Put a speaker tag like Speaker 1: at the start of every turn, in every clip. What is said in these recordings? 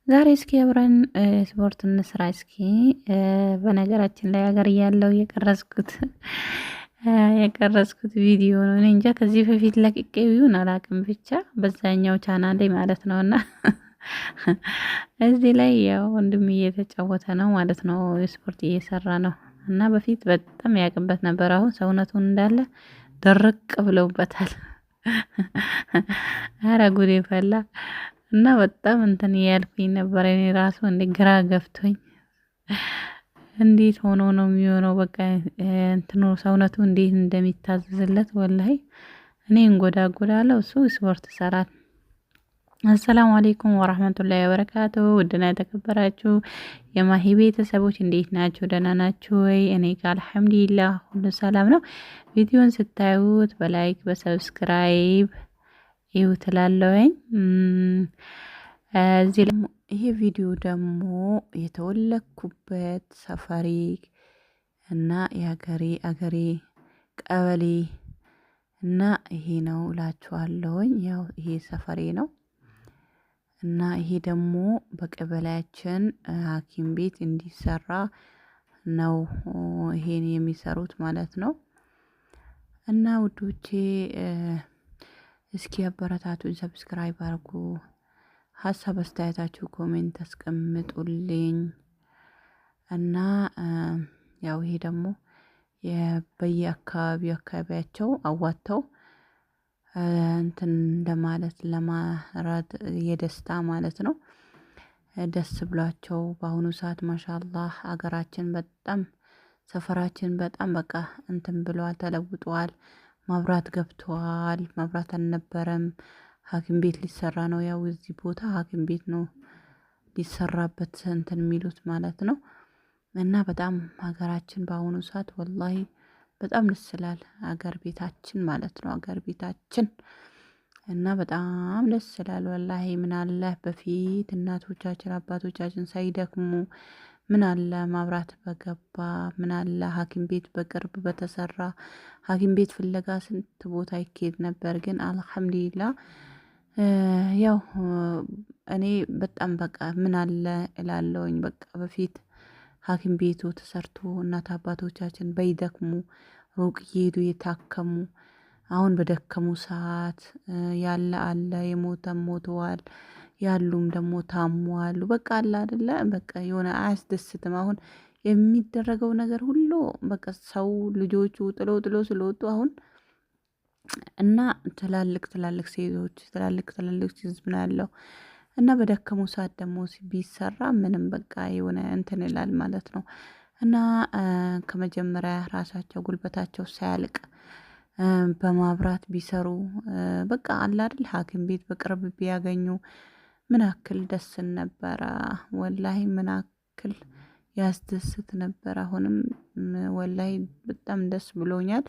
Speaker 1: ዛሬ እስኪ አብረን ስፖርት እንስራ እስኪ። በነገራችን ላይ ሀገር እያለሁ የቀረጽኩት ቪዲዮ ነው። እኔ እንጃ ከዚህ በፊት ለቅቄው ይሁን አላውቅም፣ ብቻ በዛኛው ቻናሌ ማለት ነውና እዚህ ላይ ያው ወንድም እየተጫወተ ነው ማለት ነው፣ ስፖርት እየሰራ ነው። እና በፊት በጣም ያቅበት ነበር። አሁን ሰውነቱን እንዳለ ደረቅ ብለውበታል። አረ ጉዴ ፈላ። እና በጣም እንትን እያልኩኝ ነበር እኔ ራሱ እንደ ግራ ገብቶኝ እንዴት ሆኖ ነው የሚሆነው? በቃ እንትኑ ሰውነቱ እንዴት እንደሚታዘዝለት ወላሂ እኔ እንጎዳጎዳለሁ፣ እሱ ስፖርት ይሰራል። አሰላሙ አለይኩም ወራህመቱላሂ ወበረካቱ። ውድና የተከበራችሁ የማሂ ቤተሰቦች እንዴት ናችሁ? ደህና ናችሁ ወይ? እኔ ጋር አልሐምዱሊላህ ሁሉ ሰላም ነው። ቪዲዮን ስታዩት በላይክ በሰብስክራይብ ይሁ ትላለውኝ። እዚህ ይሄ ቪዲዮ ደግሞ የተወለድኩበት ሰፈሬ እና አገሬ ቀበሌ እና ይሄ ነው እላችኋለሁኝ። ያው ይሄ ሰፈሬ ነው እና ይሄ ደግሞ በቀበሌያችን ሐኪም ቤት እንዲሰራ ነው ይሄን የሚሰሩት ማለት ነው። እና ውዶቼ እስኪ አበረታቱኝ፣ ሰብስክራይብ አድርጉ፣ ሀሳብ አስተያየታችሁ ኮሜንት አስቀምጡልኝ። እና ያው ይሄ ደግሞ አካባቢያቸው አዋተው እንትን እንደማለት ለማራት የደስታ ማለት ነው። ደስ ብሏቸው በአሁኑ ሰዓት ማሻአላህ አገራችን በጣም ሰፈራችን በጣም በቃ እንትን ብለዋል፣ ተለውጠዋል። መብራት ገብተዋል። መብራት አልነበረም። ሐኪም ቤት ሊሰራ ነው። ያው እዚህ ቦታ ሐኪም ቤት ነው ሊሰራበት እንትን የሚሉት ማለት ነው። እና በጣም ሀገራችን በአሁኑ ሰዓት ወላሂ በጣም ደስ ይላል። አገር ቤታችን ማለት ነው፣ አገር ቤታችን እና በጣም ደስ ይላል ወላሂ። ምን አለ በፊት እናቶቻችን አባቶቻችን ሳይደክሙ ምን አለ ማብራት በገባ፣ ምን አለ ሐኪም ቤት በቅርብ በተሰራ። ሐኪም ቤት ፍለጋ ስንት ቦታ ይኬድ ነበር። ግን አልሐምዱሊላህ ያው እኔ በጣም በቃ ምን አለ እላለሁኝ። በቃ በፊት ሐኪም ቤቱ ተሰርቶ እናት አባቶቻችን በይደክሙ ሩቅ እየሄዱ የታከሙ፣ አሁን በደከሙ ሰዓት ያለ አለ የሞተም ሞተዋል፣ ያሉም ደግሞ ታሟሉ። በቃ አለ አይደለ በቃ የሆነ አያስደስትም። አሁን የሚደረገው ነገር ሁሉ በቃ ሰው ልጆቹ ጥሎ ስለወጡ አሁን እና ትላልቅ ሴቶች ትላልቅ ህዝብ ነው ያለው። እና በደከሙ ሰዓት ደግሞ ቢሰራ ምንም በቃ የሆነ እንትን ይላል ማለት ነው። እና ከመጀመሪያ ራሳቸው ጉልበታቸው ሳያልቅ በማብራት ቢሰሩ በቃ አለ አይደል ሐኪም ቤት በቅርብ ቢያገኙ ምን አክል ደስ ነበረ ወላሂ፣ ምን አክል ያስደስት ነበር። አሁንም ወላሂ በጣም ደስ ብሎኛል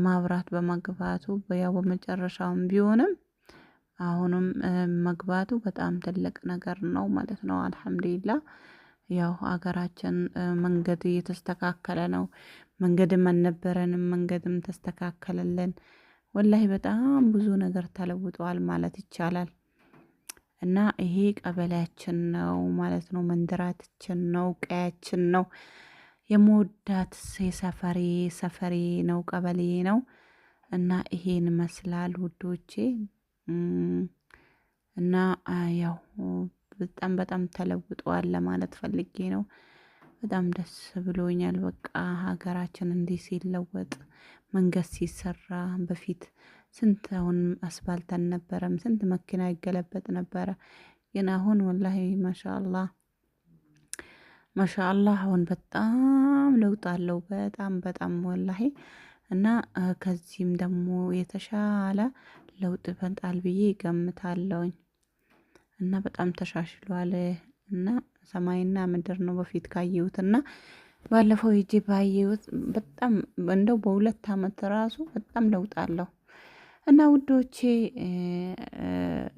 Speaker 1: ማብራት በመግባቱ። ያው በመጨረሻውም ቢሆንም አሁንም መግባቱ በጣም ትልቅ ነገር ነው ማለት ነው። አልሐምዱሊላህ ያው ሀገራችን መንገድ እየተስተካከለ ነው። መንገድም አልነበረንም፣ መንገድም ተስተካከለልን። ወላሂ በጣም ብዙ ነገር ተለውጧል ማለት ይቻላል። እና ይሄ ቀበሌያችን ነው ማለት ነው፣ መንደራችን ነው፣ ቀያችን ነው። የምወዳት ሰፈሬ ነው፣ ቀበሌ ነው። እና ይሄን ይመስላል ውዶቼ። እና ያው በጣም ተለውጧል ለማለት ፈልጌ ነው። በጣም ደስ ብሎኛል። በቃ ሀገራችን እንዲህ ሲለወጥ መንገድ ሲሰራ በፊት ስንት አሁን አስፋልት አልነበረም፣ ስንት መኪና ይገለበጥ ነበረ። ግን አሁን ወላሂ ማሻአላህ አሁን በጣም ለውጥ አለው። በጣም ወላሂ። እና ከዚህም ደግሞ የተሻለ ለውጥ ይመጣል ብዬ ገምታለሁኝ። እና በጣም ተሻሽሏል። እና ሰማይና ምድር ነው በፊት ካየሁት እና ባለፈው ሄጄ ባየሁት በጣም እንደው በሁለት አመት ራሱ በጣም ለውጥ አለው። እና ውዶቼ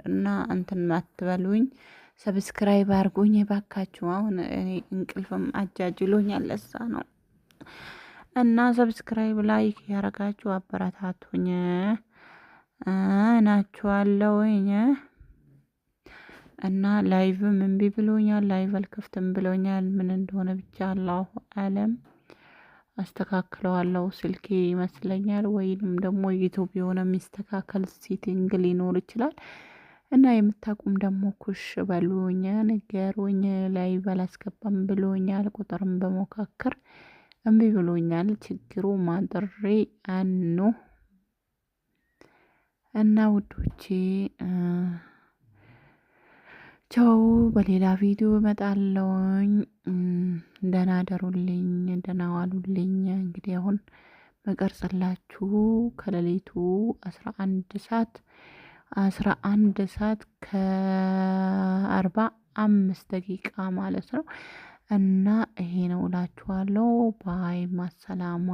Speaker 1: እና እንትን አትበሉኝ፣ ሰብስክራይብ አድርጉኝ ባካችሁ። አሁን እኔ እንቅልፍም አጃጅሎኛል ለዛ ነው። እና ሰብስክራይብ ላይክ ያረጋችሁ አበረታቱኝ ናችኋለሁኝ። እና ላይቭም እምቢ ብሎኛል። ላይቭ አልከፍትም ብሎኛል። ምን እንደሆነ ብቻ አላሁ አለም። አስተካክለዋለሁ ስልኬ ይመስለኛል፣ ወይንም ደግሞ ዩቲዩብ የሆነ የሚስተካከል ሴቲንግ ሊኖር ይችላል። እና የምታውቁም ደግሞ ኩሽ በሉኝ ንገሩኝ። ላይቭ አላስገባም ብሎኛል። ቁጥርም በሞካከር እምቢ ብሎኛል። ችግሩ ማጥሬ አኑ እና ውዶቼ ቻው። በሌላ ቪዲዮ እመጣለሁኝ። ደህና ደሩልኝ፣ ደህና ዋሉልኝ። እንግዲህ አሁን መቀርጽላችሁ ከሌሊቱ 11 ሰዓት ከ45 ደቂቃ ማለት ነው። እና ይሄ ነው እላችኋለሁ። ባይ ማሰላማ